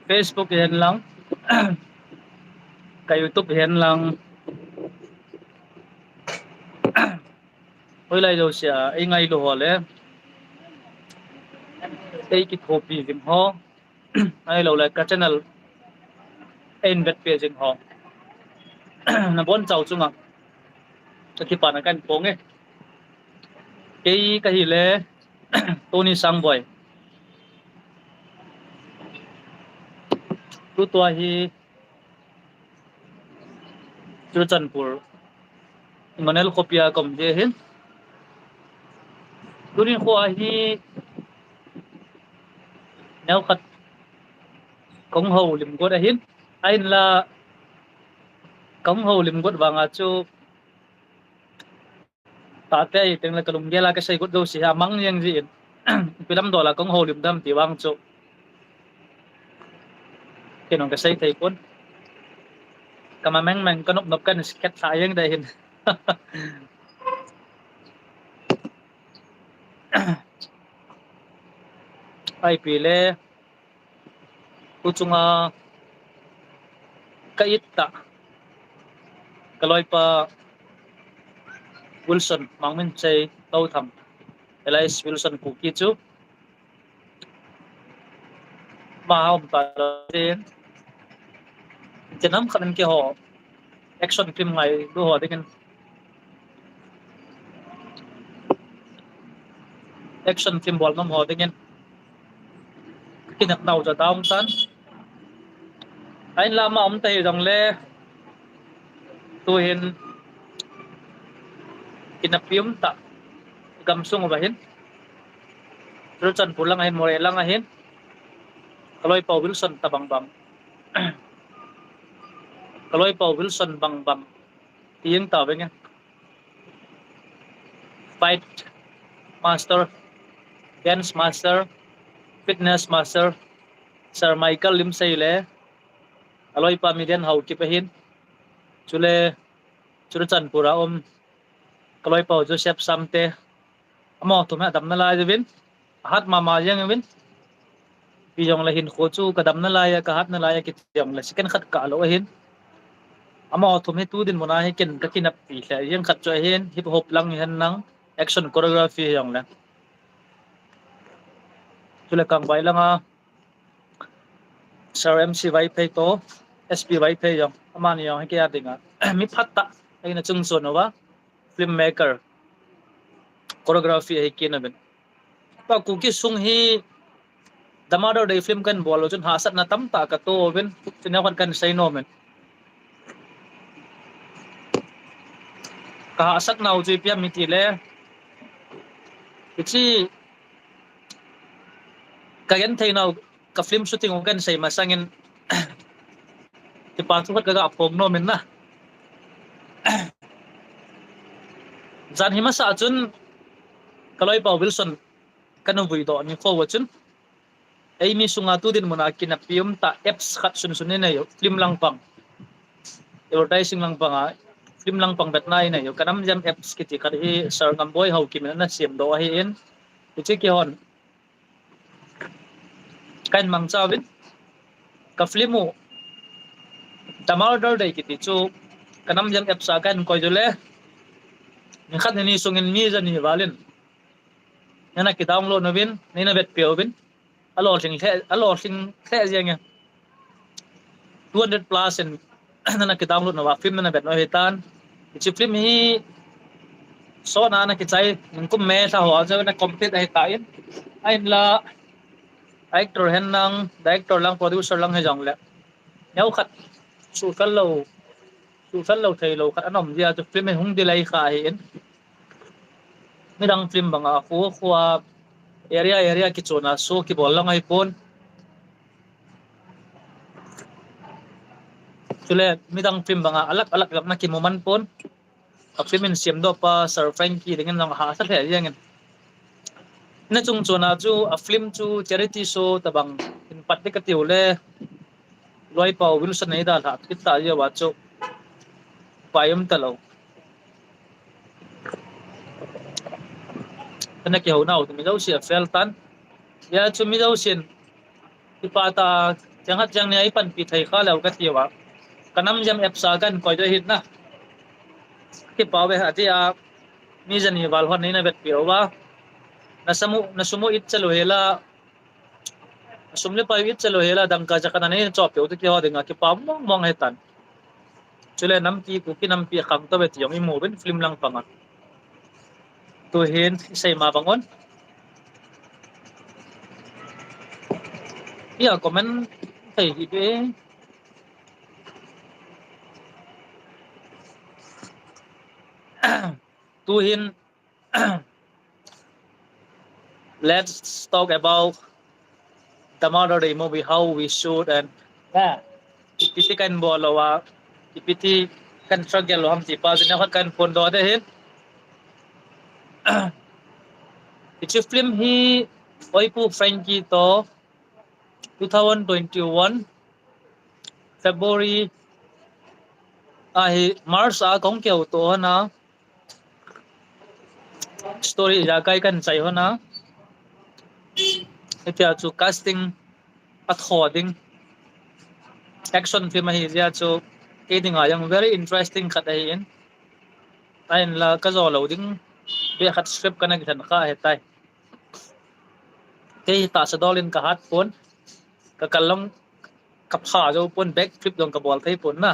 Facebook hiền lắm. Cái YouTube hiền lắm. Hồi lại rồi sẽ ai ngay đồ lẽ ai cái copy dìm ho ai lâu lại cái channel invest page dìm ho na bon chau chunga cái pana kan pong e cái hi le Tony Sangboy tu tua hi Churchanpur Manel Kopia kom je hin turin kho hi neu khat kong ho lim go da hin ain la kong ho lim go wanga chu ta te teng la kalum gela ka sei go do si ha mang yang ji pilam do la kong ho lim dam ti wang chu kinong ka sei thei pon kama meng meng kanop nop kan sket sa yang da hin ai pi le tu chunga ka itta kaloi pa Wilson mangmin chei tau tham Elias Wilson ku ki chu ma hom ta tin chenam khan ke ho action film ngai du ho ding action film bol nam ho ding kinak nau cha taung tan ain lama om tai dong le tu hin kinapium ta gamsung ba hin Ruchan pulang ahin more lang ahin Kaloy pa Wilson tabang bang Kaloy pa Wilson bang bang iyeng taweng fight master dance master fitness master Sir Michael Lim Sayle aloy pa midian hau kipahin chule Churchan pura Kaloy pa Joseph Samte amo to ma dam na la jevin hat mama yang evin piyong lahin khochu kadam na la ka hat na la ki tiyong la siken khat ka lo hin amo to me tu din mona he ken ka kinap pi la yang khat cho hin hip hop lang han nang action choreography yang la chule kang bai langa Sir MC vai phe to SP vai phe yang amani yang ke adinga mi phatta ai na chung so no wa filmmaker choreography he ken ben pa ku ki sung hi damado de film kan bolo chun hasat na tamta ka to ben chuna kan say no men ka hasat na uji pia mitile ichi kayan thai na ka film shooting kan say masangin ti pa chu ka apom no men na jan hima sa chun Kaloy pa Wilson kanu vui do ni fo chun ai mi sunga tu din mona kinapium ta apps khat sun sun ne yo film lang pang advertising lang pang film lang pang bet nai ne yo kanam jam apps kiti khat hi sir ngam boy hau kim na sim do hi in ti ki hon kan mang chawin ka filmu tamar dar dai kiti chu kanam jam apps a kan ko jole ni khat ni sungin mi jani walin nana ki download novin ni na bet peovin alo sing the jeng 200 plus and nana ki download na wa film na bet no hetan chi film hi so na ki chai kum me sa ho ja na complete ai ta in ain la actor hen nang director lang producer lang he jong le neu khat su kal lo thei lo khat anom dia chu film hung dilai kha hi in mi dang film banga khu khwa area ki chona so ki bol lang ai pon chule mi dang film banga alak lak na ki moman pon a film in sim do pa Sir Frankie dengan nang ha sa the yang na chung chona chu a film chu charity show tabang in pat ka tiule loi pa Wilson nei da la ki ta ya wa chu payam talo na ki ho na to mi do si fel tan ya chumi do sin ipata jangat jang ni pan pi thai kha law ka tiwa kanam jam epsa kan ko do hit na ki pawe atia mi jani wal hon ni na bet piwa na sumo it chalo hela sumle pa it chalo hela dang ka jakana ne chop yo ti ho dinga ki pa mong mong hetan chule nam ki ku ki nam pi kham to bet yong i mo ben film lang panga to hen sei ma bangon ya comment thei hi be to hen let's talk about the modern day movie how we shoot and yeah ipiti kan bolawa ipiti kan struggle ham ti pa jina kan pon do de hen ichi film hi oipu Frankie to 2021 February hi March a kong keu to na story ja kai kan chai ho na itia chu casting at hoding action film hi ja chu eding a yang very interesting khat ai in tain la ka zo loading be khat script kana ki than kha he tai ke ta sa dolin ka hat pon ka kalong ka pha jo pon back flip dong ka bol thai pon na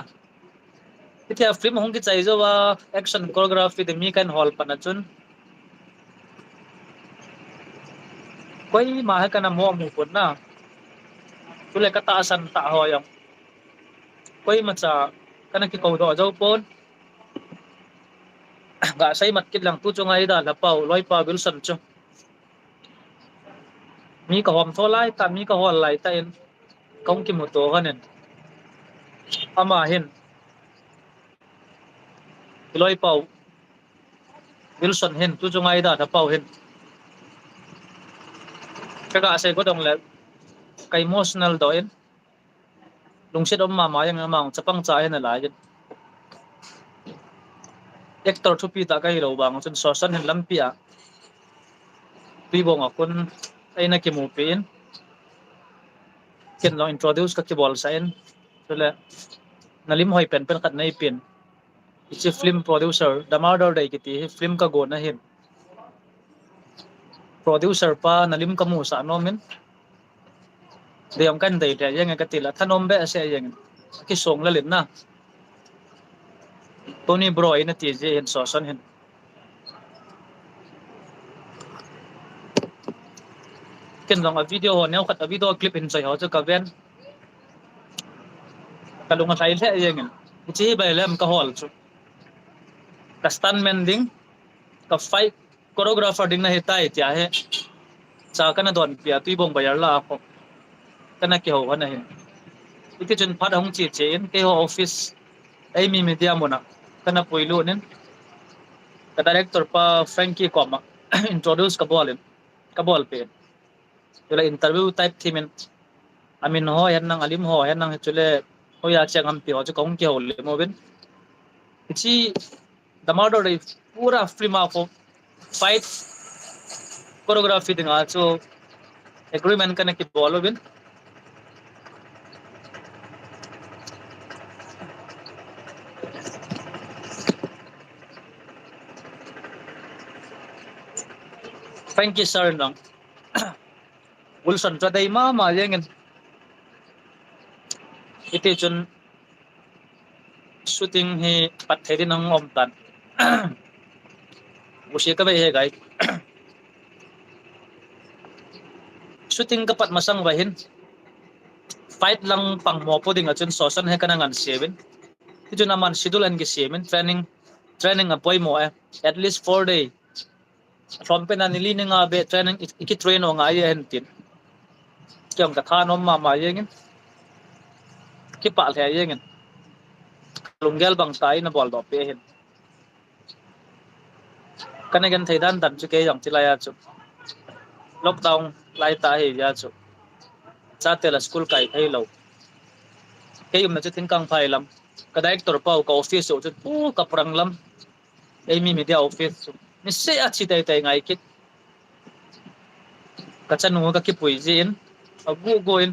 itia film hong ki chai zo wa action choreography de mi kan hol pana chun koi ma ha kana mo mu pon na tule ka ta san ta ho yang koi ma cha kana ki ko do jo pon ga sai mat kit lang tu chungai da la pau loi pa Wilson chu mi ka hom tho lai ta mi ka hol lai ta en kong ki mo to hanen ama hin loi pau Wilson hin tu chungai da la pau hin ka ga sai ko dong le ka emotional do en lungsit om ma ma yang amang chapang cha hen la yin actor thu pi ta kai lo bang chun so san hin lampia pi bong a kun ai na ki mu pin ken lo introduce ka ki bol sa en tule nalim hoi pen pen khat nei pin ichi film producer damardo dai ki ti film ka go na hin producer pa nalim ka mu sa no min deyam kan dei te yang ka ti la thanom be ase yang ki song la len na Tony Bro ina ti je hin so san hin ken long a video ho neu khat a video clip in chai ho chu ka ven ka lunga sai le yang ichi bai lem ka hol chu ka stuntman ding ka fight choreographer ding na hitai tia he cha kana don pia tui bong bayar la ko kana ki ho na hin iti chun phat hong chi chen ke ho office ai mi media mona kana poilu nen ka director pa Frankie Koma introduce ka bol pe tula interview type themen amin ho yan nang alim ho yan nang chule ho ya chang am pi ho chu kong ke ho le mo ben ichi damado dei pura free ma ko fight choreography ding a chu agreement kana ki bolo ben Frankie sir nang Wilson cho dei ma yengin iti chun shooting hi pat thedi nang om tan usi ka bai he gai shooting ka pat masang bahin fight lang pang mo po ding achun sosan he kana ngan seven ito naman schedule and gisemen training apoy mo at least 4 day from pe na nili nga be training iki train o nga ye hentin kyam ka tha nom ma yengin ki pa the yengin lunggel bang tai na bol do pe hen kana gen thaidan dan chu ke yang tilaya chu lockdown lai ta he ya chu cha te la school kai thai lo ke yum na chu tin kang phai lam ka director pau ka office chu pu ka prang lam ei mi media office chu ni se a chi dai tai ngai kit kachanu ka kipui jin agu goin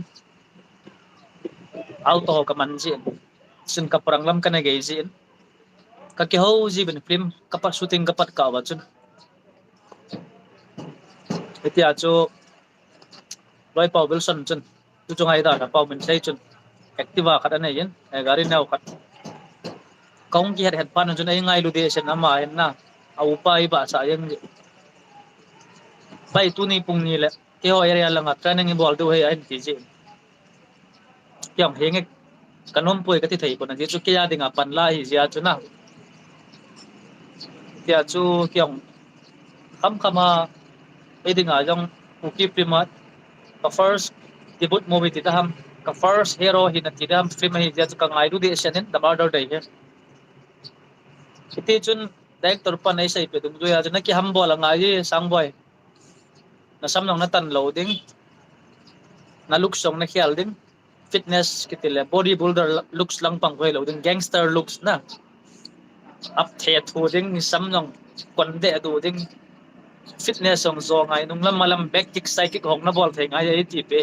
auto ka man jin sin ka paranglam ka na gay jin ka ki ho ji ben film kapat shooting kapat ka wa chun eti acho loi Paul Wilson chun tu chung ai da na Paul min sei chun activa khat anei yen gari nau khat kong ki het pan chun ai ngai lu de sen ama en na au pai ba sa yen bai tu ni pung ni le ke ho area langa training bol tu he ai ti ji kyam henge kanom poi ka ti thei ko na ji chu ke ya dinga pan la hi zia chu na tia chu kyam kham khama ai dinga jong uki prima ka first debut movie ti ta ham ka first hero hi na ti dam film hi ja chu ka ngai lu de sen da bar dai he iti chun director pa nai sai pe dum du ya na ki ham bol ngai ji sang boy na sam nong na tan loading na look song na khial ding fitness kitile bodybuilder looks lang pang khoi loading gangster looks na up the thu ding sam nong kon de du ding fitness song zo ngai nung lam malam back kick side kick hok na bol thai ngai ai ti pe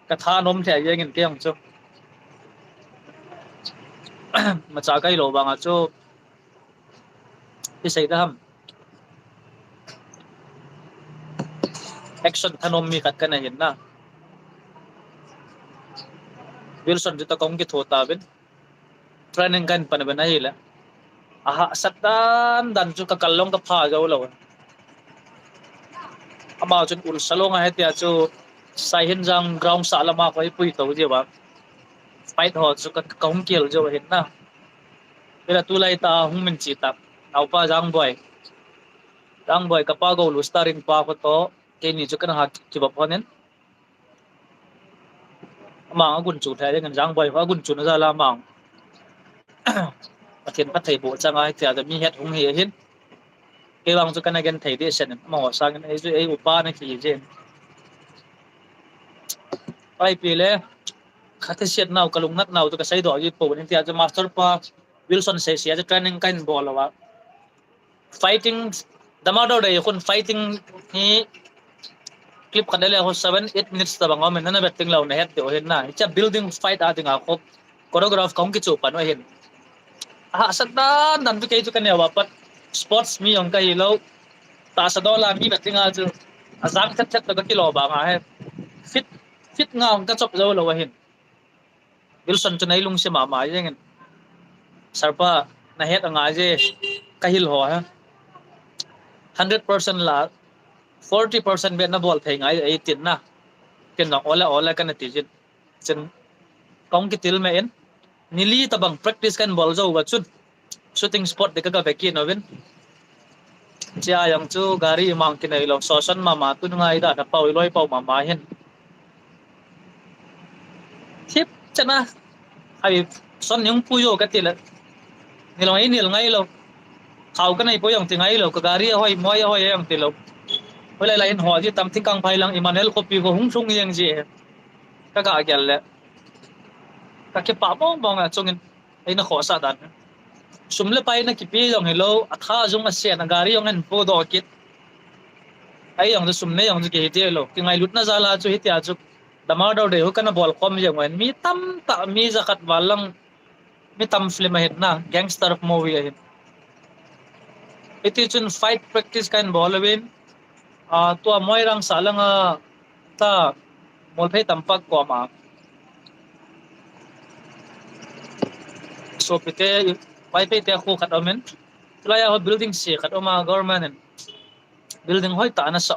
ka tha nom the ye ngin ke ang chu ma cha kai lo bang a chu ti sai da ham action thanom mi khat kana hin na Wilson jita kong ki thota bin training kan pan ban ai la aha satan dan chu ka kallong ka pha jo lo ama chun ul salong a hetia chu sai hin jang ground sa lama khoi pui to je ba fight ho chu ka kong kiel jo hin na pela tu lai ta hung min chi tak au pa jang boy ka pa go lu starin pa ko to ke ni chu kan ha ki ba phonen ama gun chu thai ngan jang boy fa gun chu na za la mang pathen pat thai bo changa hetia da mi het hung he hin ke wang chu kan again thai de sen ma ho sang ai ju ai upa na ki je ai pile khate siat naw kalung nat naw to ka sai do ji po ni tia master pa Wilson se sia training kan bol wa fighting damado de kun fighting ni clip kadale ho 7-8 minutes ta bang men na betting law na het de hen na cha building fight a dinga ko choreograph kong ki chu pan wa hen ha satan dan tu ke chu kan ya wa pat sports mi ong kai lo ta sa do la mi betting a chu azang chat chat ka kilo ba nga he fit fit nga ong ka chop zo lo wa hen Wilson chu nai lung se ma ma yeng sarpa na het anga je kahil ho ha 100% la 40% bet na ball thai ngai 18 na ken na ola ola kan ti jin chen kong ki til me en nili tabang practice kan ball zo wa chun shooting spot de ka veki no win chia yang chu gari mang ki nei lo so san ma ma tu ngai da da pau loi pau ma ma hen thip chana ai son yung puyo ka tila nil ngai lo khau ka nei po yang ti ngai lo ka gari hoi moi hoi yang ti lo wala la in ho ji tam thi kang phai lang Emmanuel copy ko hung sung yang ji ka ga gyal le ka ke pa mo mo nga chungin ai na kho sa dan sumle pai na ki pi yong hello atha jung a se na gari yong an po do kit ai yong sumne yong ji ke ti lo ki ngai lut na zala chu hi tia chu dama do de ho kana bol khom je ngwen mi tam ta mi zakat walang mi tam film a het na gangster movie a het iti chun fight practice kan bol win tua moi rang salanga ta mol phei tampak ko ma so pite pai pe te khu khat omen tlaya ho building si khat oma government building hoi ta na sa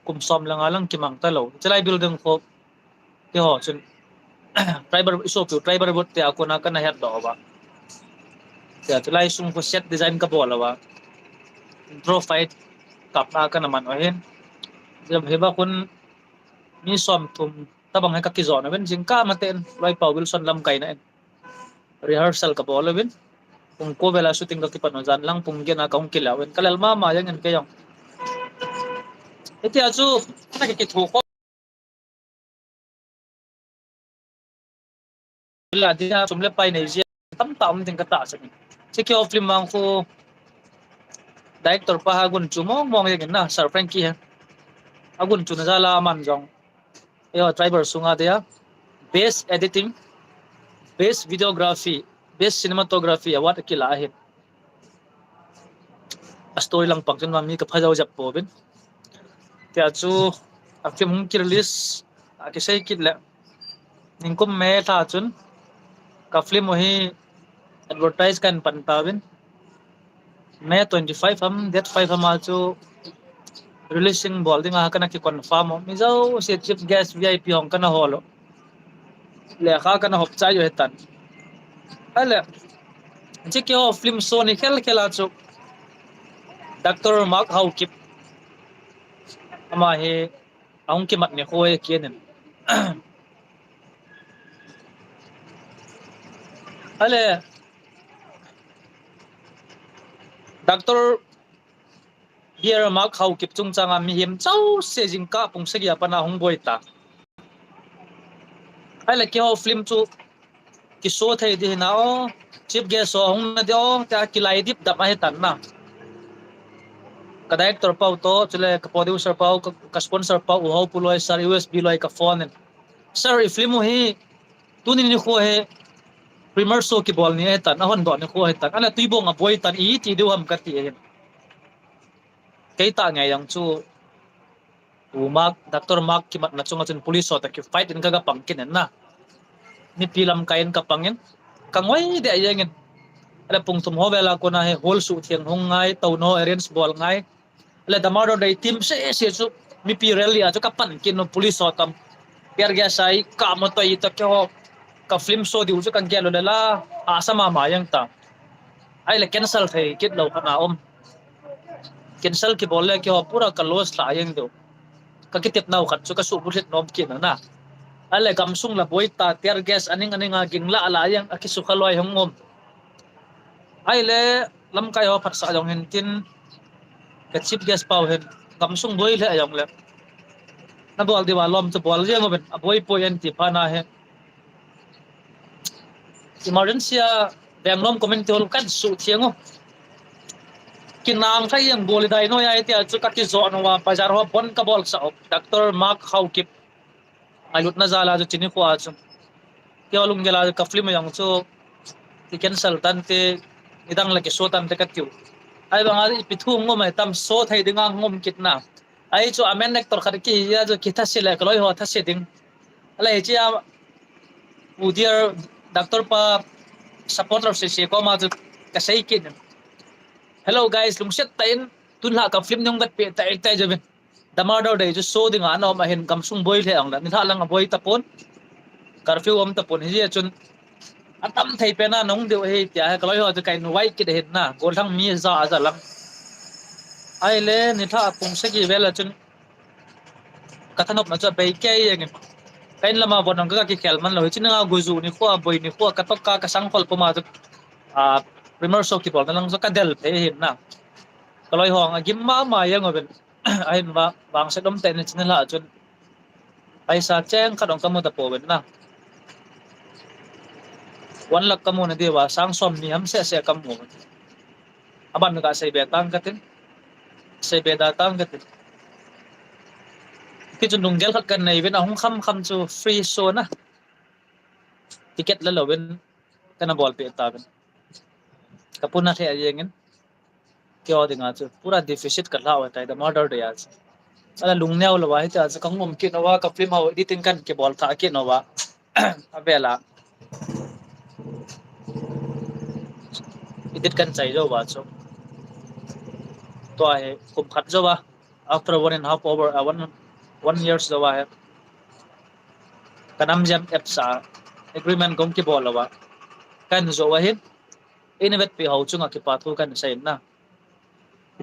kum som langa lang kimang talo tlai building ko ke ho chun driver so pu driver bot te ako na kana het do ba ya tlai sung ko set design ka bola wa draw fight kap na ka naman o hen jab heba kun ni som tum tabang ka ki zona ben jingka maten lai pa Wilson lam kai na rehearsal ka bola ben kung ko bela shooting ka kipan jan lang pung gena kaung kilawen kalal mama yang en kayong iti asu na ki thu ko la dia sumle pai nei je tam tam ting ka ta sa ni che kyo film mang ko director pa hagun chu mong yegin na Sir Frankie ha agun chu na zala man jong yo driver sunga dia best editing, best videography, best cinematography award akila ahin a story lang pang chun mi ka phajau jap po bin tia chu a film ki release a ki sei kit la ningkum me tha chun ka film hi advertise kan pan ta bin May 25 ham date 5 ham chu releasing bol ding ha kana ki confirm mi zo se chief guest VIP hong kana holo le kha kana hop cha yo hetan ale che ke ho film so ni khel khela chu Dr. Mark Haukip ama he aung ki mat ne khoe kienen ale Dr. Dear Mark Haukip chung changa mi him chau se jing ka pung se ya pana hong boita ale ke ho film chu ki so thai di na o chief guest so hong na dio ta ki lai dip da ma he tan na ka director pau to chule ka producer pau ka sponsor pau ho puloi sar USB loi ka phone sir if film hi tunin ni kho he premier show ki bol ni he tan ahon do ni kho he tan ala tuibo nga boy tan I ti du ham ka ti he kay ta nga yang chu umak Dr. Mark ki mat na chunga chun police so ta ki fight in kaga pangkin na ni pilam kain ka pangin kangoi de ayengin ala pung tum ho vela ko na he hol su thiang hong ngai to no arrange bol ngai ala damaro dai team se chu mi pi rally a chu ka pan kin no police so tam pier ga sai ka mo to ito ko ka film show di chu kan gelo la asama ma yang ta ai le cancel thai kit lo kana cancel ki bolle ki ho pura ka loss la yang do ka kitip naw khat chu ka su bulit nom kin na ale gamsung la boita tear gas aning a gingla ala yang akisu khaloi hongom ai le lam kai ho phat sa jong hen tin ka chip gas pau hen gamsung boi le ayong le na bol di walom chu bol je ngoben boi po en ti phana he emergency bangnom community hall kan su thiango kinang khai yang bol dai no ya ti chu ka ki zo no wa bazar ho bon ka bol sa Dr. Mark Haukip ayut na zala chu chini kwa chu ki olung gela ka film yang chu ti cancel tan te idang la ki so tan te ka tiu ai bang ari pithu ngom mai tam so thai dinga ngom kitna ai chu amen actor khar ki ya jo kitha sila kloi ho tha se ding ala he chia udier doctor pa supporter se ko ma chu ka sei kin hello guys lungset tain tun la ka film nyong gat pe tai jaben damar do dai ju so dinga no ma hen kam sung boy le ang la ni tha lang boy tapon curfew om tapon hi chun atam thai pe na nong de he tia ha kloi ho chu kai nu wai ki de het na gol thang mi za lang ai le ni tha pung se ki vela chun kathanop na cha be ke yeng kain lama bonang ka ki khel man lo chin nga guzu ni kho boy ni kho ka tok ka sang khol poma chu premier show ki bol na lang so ka del pe hin na kaloi hong agim ma yang oben ai ba bang se dom te ni chin la chun ai sa cheng ka dong ka mo ta po ben na wan lak ka mo na dewa sang som ni ham se kam mo aban ka sai be tang ka tin sai be da tang ka tin ki chun dong gel khat kan nei ben hong kham chu free show na ticket la lo ben kana bol pe ta ben kapuna the ayengin kyo dinga chu pura deficit ka lawa tai da murder de ya ala lungnew lo wa ta chu kangom ki no wa ka film ho editing kan ke bol tha ki no wa abela edit kan chai jo wa chu to ai kum khat jo wa after 1.5 over 1 years jo wa kanam jam apsa agreement gom ki bol wa kan zo wa hin inevet pe ho chunga ki pa thu kan sai na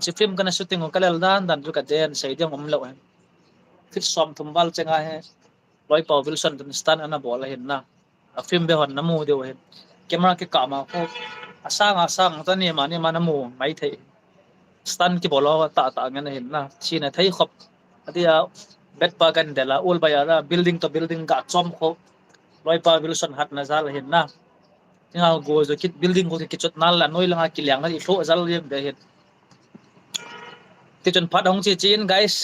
chi film kana shooting ko kalal dan ju ka den sai ding om lo he fit som thumbal chenga he loi paw wilson dun stan ana bola hin na a film be hon namu de he camera ke kama ko asang ta ni ma namu mai thei stan ki bolo ta ngan hin na china thei khop atia bet pa kan de la ul ba ya building to building ka chom kho loi pa wilson hat na zal hin na tinga go zo kit building ko ki chot nal la noi langa ki lyang i tho zal yem de hin ti chun phat hong chi chin guys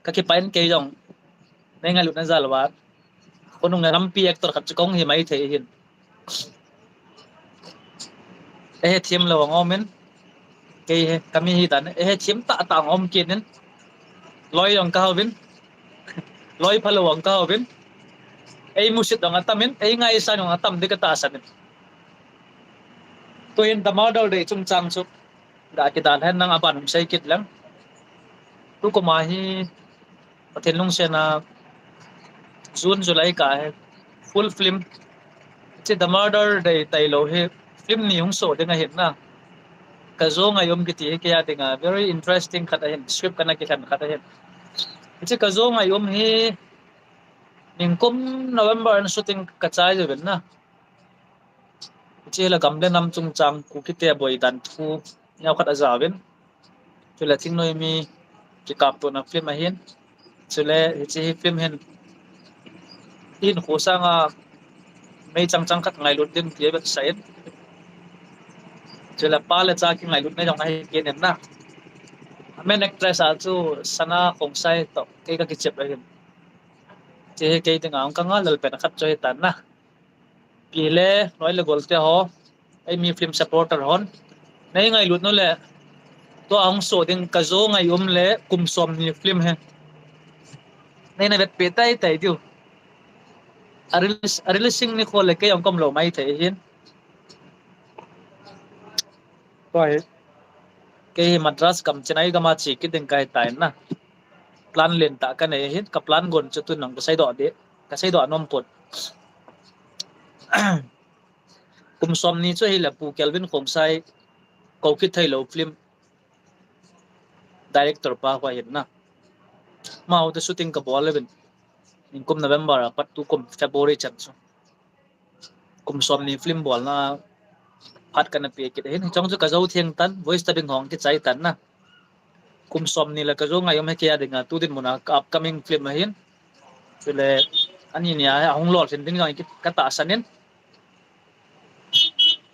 ka ki pain ke jong nei nga lut na zalwa konung na rampi actor khat chukong hi mai the hin thiam lo ngomen ke kami hi tan thiam ta ngom kin loi dong ka hobin loi phalo wang ka hobin musit dong atamin ngai sa dong atam de ka ta sanin to in the model de chung chang chu da ki dan hen nang aban sai kit lang tu ko ma hi pathen lung se na June July ka hai full film che the murder de tai lo he film ni hung so de nga hit na ka zo nga yom kiti ke ya tinga very interesting khat hen script kana ki khan khat hen che ka zo nga yom hi ningkum November an shooting ka chai je ben na che la gam de nam chung chang ku ki te boy dan thu yaw khat azawin chula thing noi mi ki kap to na film a hin chule che film hen in ho sang a mei chang chang khat ngai lut din tie bet sai chula pa le cha ki ngai lut nei jong ai ke nem na main actress a chu sana khongsai to ke ka ki chep hin che ke te ngam ka nga lal pen khat choi tan na pi le noi le gol te ho ai mi film supporter hon nei ngai lut no le to ang so ding ka zo ngai le kum som ni film he nei na bet pe tai tai diu arilis sing ni ko le ke ang kom lo mai the hin Rồi, cái madras kam chenai gama chi ki ding kai tai na plan len ta ka nei hin ka plan gon chu tu nang ka sai do de ka sai do nom pot kum som ni chu hi la pu kelvin khom sai ko ki thai lo film director pa wa hin na mau the shooting ka bol ben in kum November pat tu kum February chan chu kum som ni film bol na phat kana pe ki hin chong chu ka zo thieng tan voice dubbing hong ki chai tan na kum som ni la ka zo ngai yom he kia dinga tu din mona upcoming film ma hin chule ani nia hong lol sin din ngai ki ka ta sanin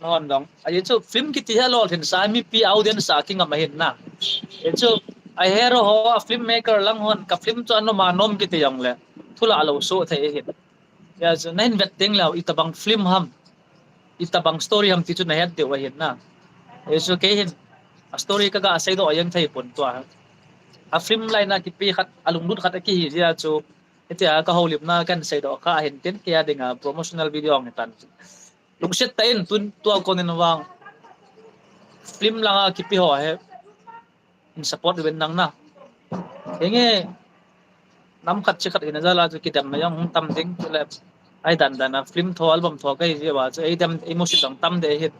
non dong ai chu film ki ti ha lol hin sa mi pi audience sa ki ngam hin na e chu ai hero ho a film maker lang hon ka film chu ano ma nom ki ti yang le thula lo so the hin ya chu nain vet ting law itabang film ham itabang story ham ti chu na het de wa hin na e chu ke hin a story ka ga sai do yang thai pon to a film line na ki pi khat alung lut khat ki hi ya chu etia ka holip na kan sai do ka hin tin kia dinga promotional video ng tan lung set tain tun to ko nin wang film langa ki pi ho he in support ben nang na enge nam khat chi khat ina jala chu ki dam na yang tam ding le ai dan dan a film tho album tho kai je wa chu ai dam emotion dang tam de hit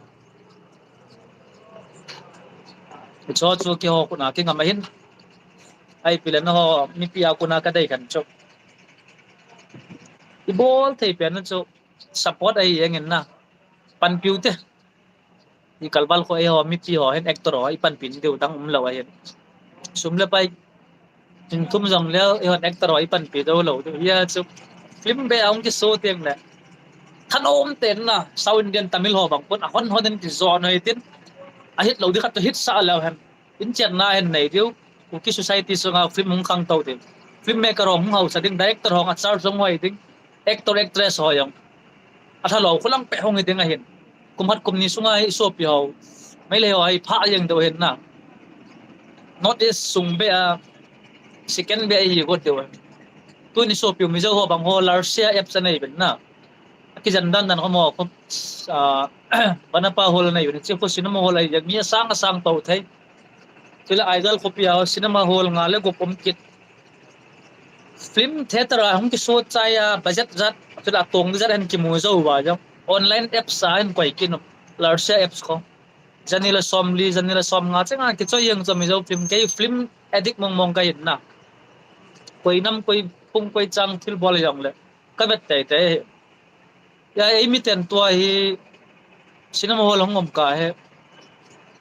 cho chu ki ho ku na ki ngam hin ai pilen ho mi pi a ku na ka dai kan chu I bol thei pen chu support ai engin na pan piu te I kalbal ko e ho mi pi ho hen actor ho I pan pin deu tang lo hen sum le pai tin tum jong le e ho actor ho I pan pi do lo ya chu film be ong ki so tieng le than om ten na South Indian Tamil ho bang pon a hon hoden ki zo noi tin a hit lo di khat hit sa lo hen in chen na hen nei diu ku ki society so nga film hung khang to tin film maker ho hung hau sa ding director ho nga char jong hoi ding actor actress ho yang athalo khulang pe hong ding a hin kumhat kumni sunga hi so pi ho mai le ho ai pha yang do hen na not is sung be a second be hi go de tu ni so pi mi zo ho bang ho lar sia app sa nei ben na ki jan dan dan ko mo ko bana pa hol na yun chi ko cinema hol ai mi sang to thai tila idol ko pi ho cinema hol nga le go pom kit film theater hong ki so chaya budget zat tila tong zat han ki mu zo wa jang online apps sa han koi kin lar sia apps ko janila som nga changa ki cho yang cho mi zo film ke film edit mong mong ka na koi nam koi pung koi chang thil bol yang le ka bet tai tai ya imi ten to hi cinema hall hongom ka he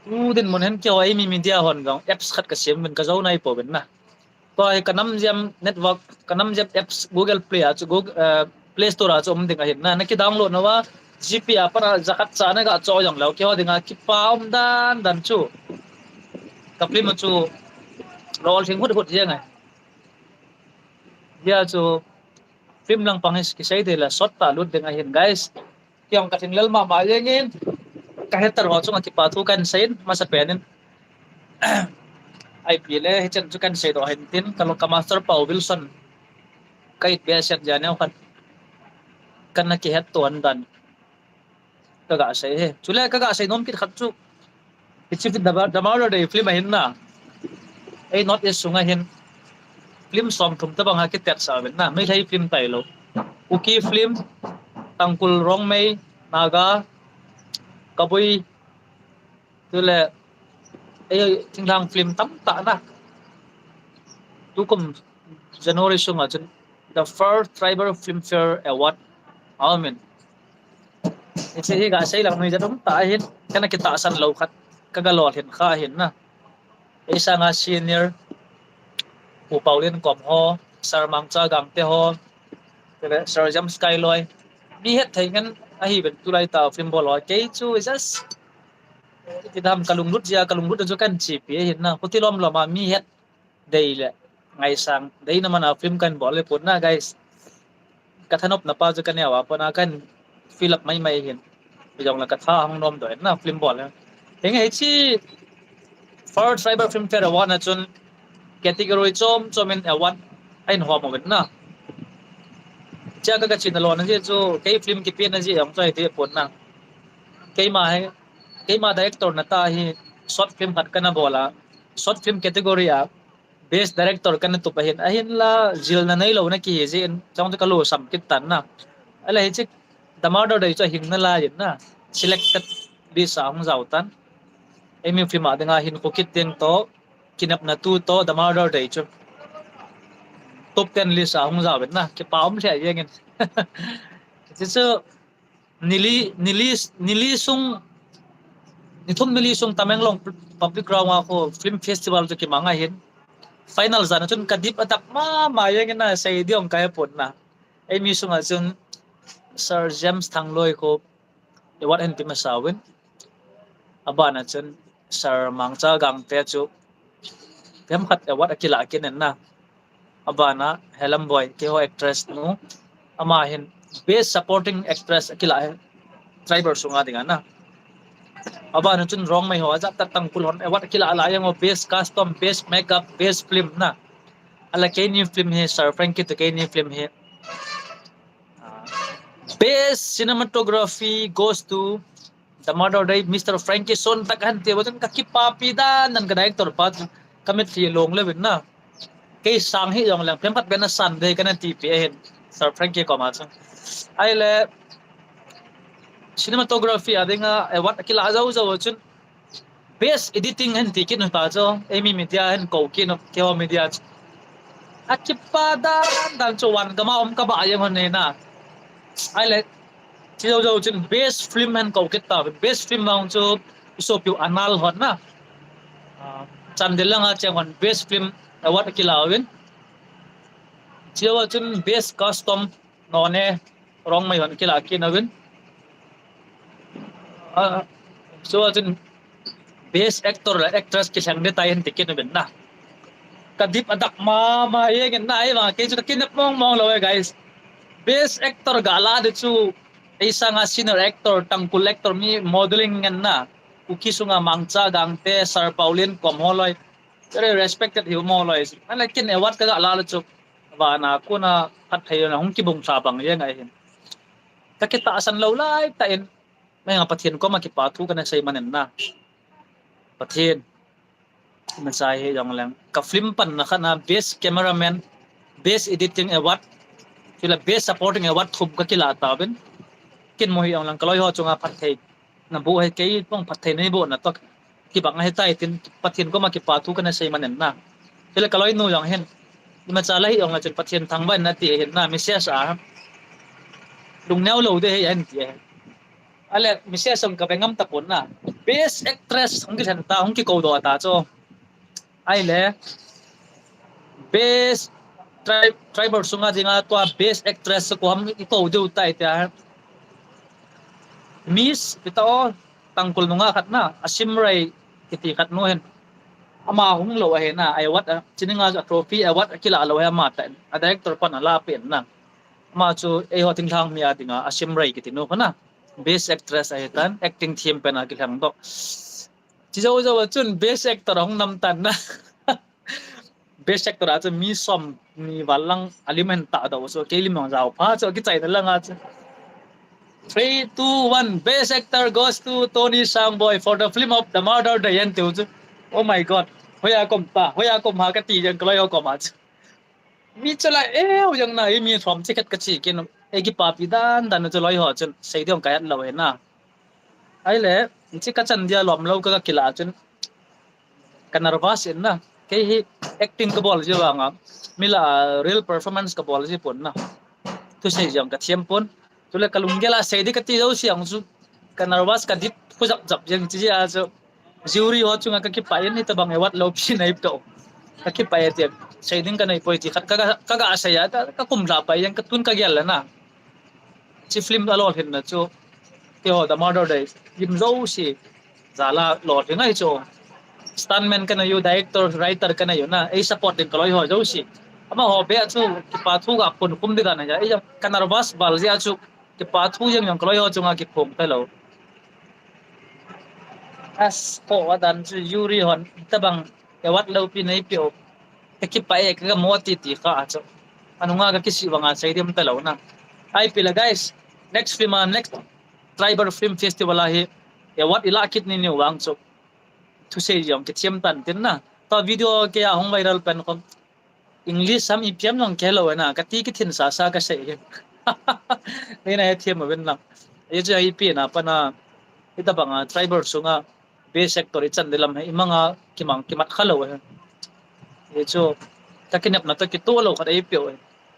u din mon hen kyo ai mi media hon gang apps khat ka sem ben ka zo nai po ben na to ai kanam jam network kanam jam apps Google Play a chu Google Play Store a chu om ding a hin na ki download na wa GP apara zakat cha na ga cho yang lo kyo dinga ki paum dan dan chu kapli ma chu rol thing hut je ngai dia chu film lang pangis ki sai de la shot ta lut de ngai hin guys tiang ka thing lel ma yengin ka hetar ho chu ki pa thu kan sein masa penin IPL he chen chu kan sei do hin tin kalau ka master Paul Wilson kai be set janeu kan na ki het ton dan kaga sei he chule kaga sei nom ki khat chu ichi damar de film hin na ei not is sunga hin film som thum ta bang ha ki tet sa ben na mai thai film tai lo uki film tangkul rong mei naga kabui chule ei thinglang film tam ta na tu kum January sunga chen the first tribal filmfare award amen ichi hi ga sei lang noi jadum ta hin kana ki ta san lo khat kaga lot hin kha hin na isa nga senior pu paulin kom ho sar mangcha gang te ho sir jam skyloy mi het thai ngan a hi ben tulai ta film bol ho ke chu just ti dam kalung lut jo kan chi pe hin na putilom lo ma mi het dei le ngai sang dei na mana film kan bol le pun na guys kathanop na pa jo kan yawa pona kan fill up mai hin bijong la katha hang nom do na film bol heng he chi first cyber film fair award na chun category chomin award ain ho mo na cha ka chin lo na je chu ke film ki pen na je ang chai te pon na ke ma director na ta hi short film hat kana bola short film category a best director kan tu pahin ahin la jil na nei lo na ki je chang ka lo sam kit tan na ala hi chi damar do dai cha hin na la yin na selected di sa hong zau tan emi film a denga hin ko kit teng to kinap na tu to damar do dai chu top 10 list a hong zau bet na ki paum thia yengin chi chu nili sung ni thum nili sung tamenglong public ground ko film festival chu ki manga hin final zana chun kadip atak ma yengin na sei diom kai pon na emi sunga chun Sir James Thangloi ko what and pimasawin abana chun Sir Mangcha gang te chu them khat what akila kinen na abana Helen Boy ke ho actress nu ama hin best supporting actress akila driver sunga dinga na abana chun rong mai ho ajak ta tangkul hon what akila ala yang best custom best makeup best film na ala ke ni film he Sir Frankie to ke ni film he best cinematography goes to the mother day Mr. Frankie Son takhan te wajan kakipapi da nan ka director pa kamit fi long le na kay sang hi yong lang pempat bena san de kana ti pe hen Sir Frankie ko ma chang ai le cinematography adinga what akila zau zau chun best editing hen ti kin pa cho emi media hen ko kin ke media akipada dan cho wan kama ka ba ayang hon na ai le chido jo chin best film and ko kita best film mang chu isop yu anal hon na chandela nga chang best film award kilawin chido chin best custom none rong mai hon kila kinawin so chin best actor la actress ki sang de tayen tikin na kadip adak ma yeng na ai ma ke chu kinap mong lo guys best actor gala de chu isa nga senior actor tangkul actor mi modeling ngan na ukisu nga mangcha gangte Sir Paulin komholoy very respected hiu moloy ala kin award ka ala chu ba na ko na phat thai na hong ki bung sa bang ye ngai hin ka kita asan lo lai ta in may nga pathin ko makipathu kana say manen na pathin man sai he jong lang ka film pan na kana best cameraman best editing award kila best supporting award thum ka kila tabin kin mo hi ang lang kaloy ho chunga phathei na bu he kei pong phathei nei bo na to ki bang he tai tin pathin ko makipathu kana sei manen na kila kaloy no yang hen ima chala hi ang chen pathin thangban na ti hen na message a lung neu lo de he an ti ale message som ka bengam ta pon na best actress hong ki than ta hong ki ko do ta cho ai le best driver sunga dinga to best actress ko ham iko de utai ta Miss ito tangkol nunga kat na asimray kiti kat no hen ama hung lo he na ai wat chininga trophy award kila lo he ma ta a director pan ala pen na ma chu e ho ting thang mi adinga asim rai ki tinu kana best actress ai tan acting theme pen a ki thang do chi zo zo chun best actor hong nam tan na best actor a chu mi som mi walang alimen ta do so ke lim ngao pha cho ki chai da la nga 3, 2, 1 best actor goes to Tony Sangboy for the film of The Murder Diane Tiu chu oh my god hoya kom ta hoya kom ha ka ti jang kloi ho kom a mi chala e yang na mi from ticket ka chi kin e ki pa pi dan dan chu loi ho chun sei diong ka lo he na ai le chi ka chan dia lom lo ka kila chun ka nervous in na ke hi acting ka bol ji wa nga mila real performance ka bol ji pon na tu sei jam ka thiam pon tu le kalung gela sei di ka ti do siang chu ka nervous ka dit pu jap jap jeng chi a chu jury ho chunga ka ki pa yin ni ta bang e wat lo phi nei to ka ki pa ye sei ding ka nei poi ti khat ka ga sa ya ka kum la pa yang ka tun ka gel na chi film da lo hin na chu ke ho da murder day lim zo si zala lo thi ngai chu stuntman kana yu director writer kana yu na ai support din kaloi ho zo si ama ho be chu ki pa thu ga pun kum de na ja ai ka nervous bal ja chu ki pa thu yang kaloi ho chunga ki phom ta lo as ko wadan chu yuri hon tabang e wat lo pi nei pio ke ki pa e ka mo ti ti ka chu anu nga ka kisi wanga sai dim ta lo na ai pila guys next film next tribal film festival a hi e wat ila kit ni ni wang chu thu sei yom ke thiam tan tin na to video ke a hong viral pen ko english sam ipiam long ke lo na ka ti ki thin sa sa ka sei ni na thiam ma ben na e ju ai pi na pa na ita banga tribal sunga be sector chan dilam he imanga kimang kimat khalo he e chu takinap na to ki to lo ka dai pyo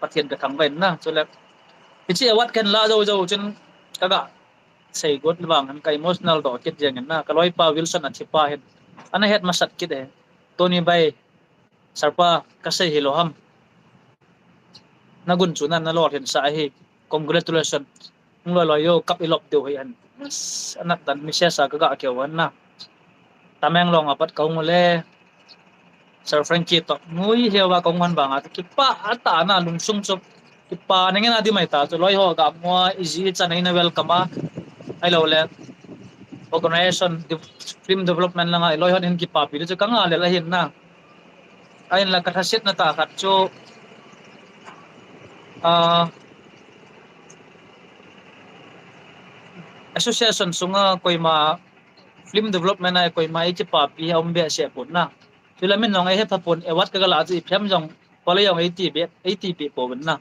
pathian ka thang ben na chu le chi awat kan la zo zo chen kaga sei got bang an kai emotional do kit jeng na kaloi pa wilson athipa hen ana het masat kit he tony bai sarpa kasai hiloham nagun chunan na lor hen sa hi congratulations nglo lo yo kap ilop deu hi an anak tan mi sia sa ka ke wan na tameng long apat ka ngole sir frankie to ngui hewa kong wan banga ki pa ata na lung sung chup ki pa nengen adi mai ta to loi ho ga mo easy chanai na welcome ai lo le organization film development langa loi hon hin ki pa pi chu kanga le la hin na ai la ka thasit na ta khat chu association sunga koima film development ai koima ai ki pa pi om be se pun na filamin nong ai he phapun e wat ka la ji phem jong pole yong ai ti pi po na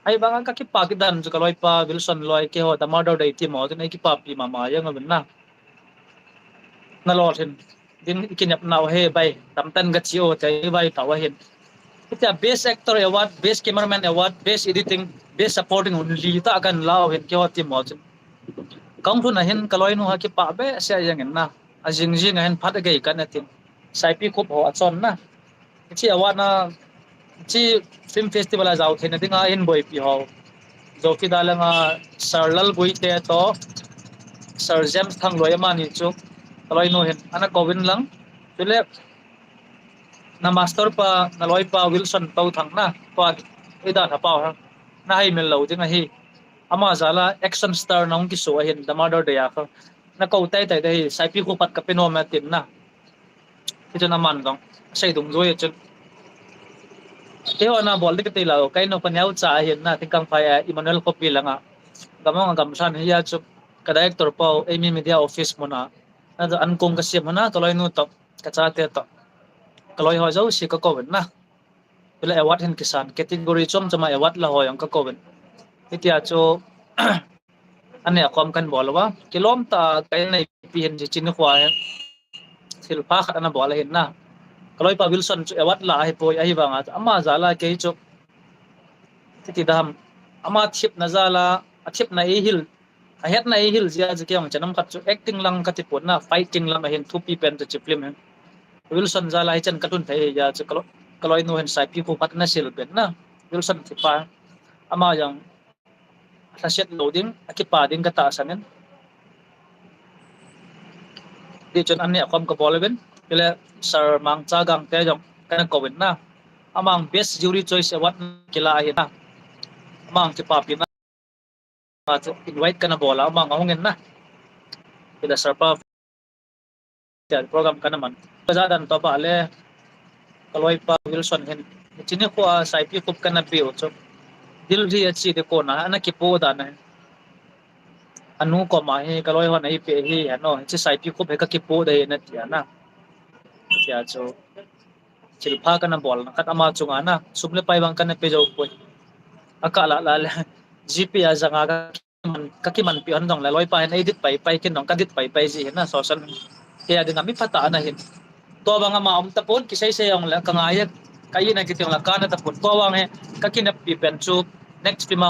ai bang ka ki pa ki dan chu ka loi pa wilson loi ke ho ta murder dai ti mo ai ki pa pi ma ma yang na na lo thin din ikinap naw he bai tam tan ga chi o tai bai ta wa hin ita best actor award best cameraman award best editing best supporting only ta kan lao hin ke ho ti mo chu kong thu na hin kaloi nu ha ki pa be sia yang na a jing jing hen phat ga kan na tin sai pi khop ho achon na chi award na chi film festival a jaw thena dinga in boy pi ho zo ki dalanga sarlal bui te to sir james thang loi ma ni chu kaloi nu hen ana kovin lang chule na master pa na loi pa wilson to thang na to ida tha pa na hai mel lo dinga hi ama zala action star nong ki so hin the mother de ya kha na ko tai tai dai sai pi ko pat ka peno ma tin na ti na man dong sai dung zo ye chu te ona bol de te la kai no pan yau cha hin na ti kang fa emmanuel ko pi langa gamong gam san hi ya chu ka director pa emi media office mo na na an kong ka siam na to loi nu to ka cha te to ka loi ho zo si ka ko na pila award hin kisan category chom chama award la ho yang ka ko ben itia chu ane akom kan bolwa kilom ta kai nei pi hin ji chin khwa sil pa khat ana bol hin na kaloi pa wilson chu award la hi poi ai wanga ama zala ke chu ti dam ama thip na zala a thip na e hil a het na e hil zia ji kyang chanam khat chu acting lang ka ti pon na fighting lang hin thu pi pen chu film hen wilson zala hi chan katun thai ya chu kaloi no hen sai pi ko pat na sil pen na wilson ti pa ama yang sa set loading akipa din ka ta sanen di chon anne akom ko bolben Kile sir mang cha gang te jong kana covid na amang best jury choice award kila hi na amang ki papi na invite kana bola amang ngongin na kila sir pa program kana man pajadan to ba le kaloi pa Wilson hen chini ko sai pi kup kana pi ocho dil ri achi de ko na ana ki po da na anu ko ma he kaloi ho nei pe hi ano chi sai pi kup he ka ki po de na tia na tia cho chilpha kana bol na kat ama chunga na suble pai bang kana pe jo poi akala la la gp a janga ka ki man pi an dong la loi pa hen edit pai pai kin dong ka dit pai pai ji na social ke ading ami phata na hin to bang ama om tapon ki sei sei ong la ka ngaya kai na ki tiong la kana tapon to bang he ka ki na pi pen chu next film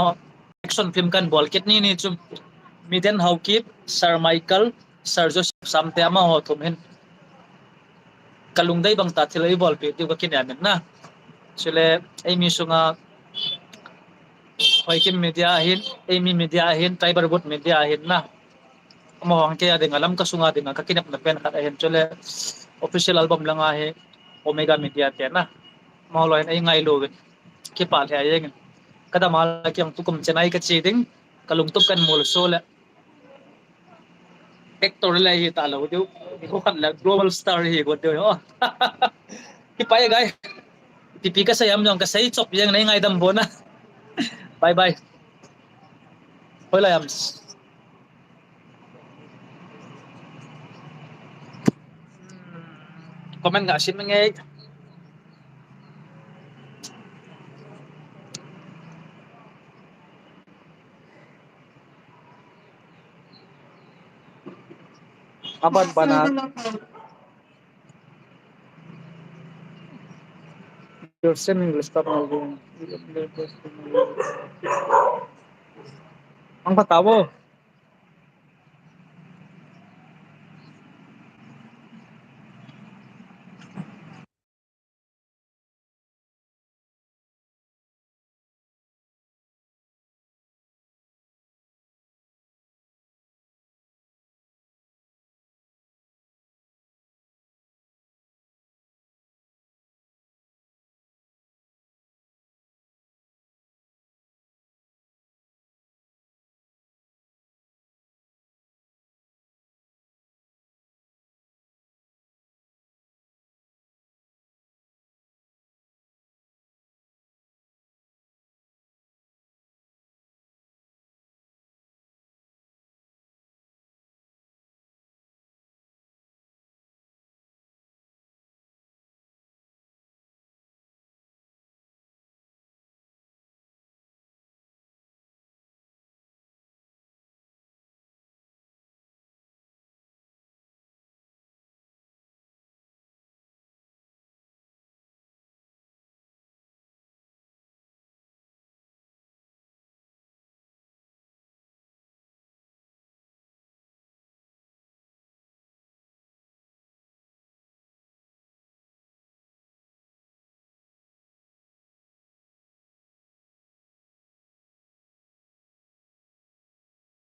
action film kan bol kit ni ni chu miden hawkip sir michael sir joseph samte ama ho thum hin kalungdai bang ta thilai bol pe ti ka kin ya na chule ai mi sunga hoikim media hin emi media hin cyber bot media hin na mo hang ke ading alam ka sunga ding ka kinap na pen khat hin chule official album langa he omega media te na mo lo ai ngai lo ki pa le ayeng kada mal kyang tukum chenai ka chi ding kalung tup kan mol so la actor la hi ta lo du ko khat la global star hi go de ho ki pa gai tipi ka sayam jong ka sai chop yang nei ngai dam bona bye bye hoi la yam comment ga sin ngai aban bana you're sending the stuff now ang patabo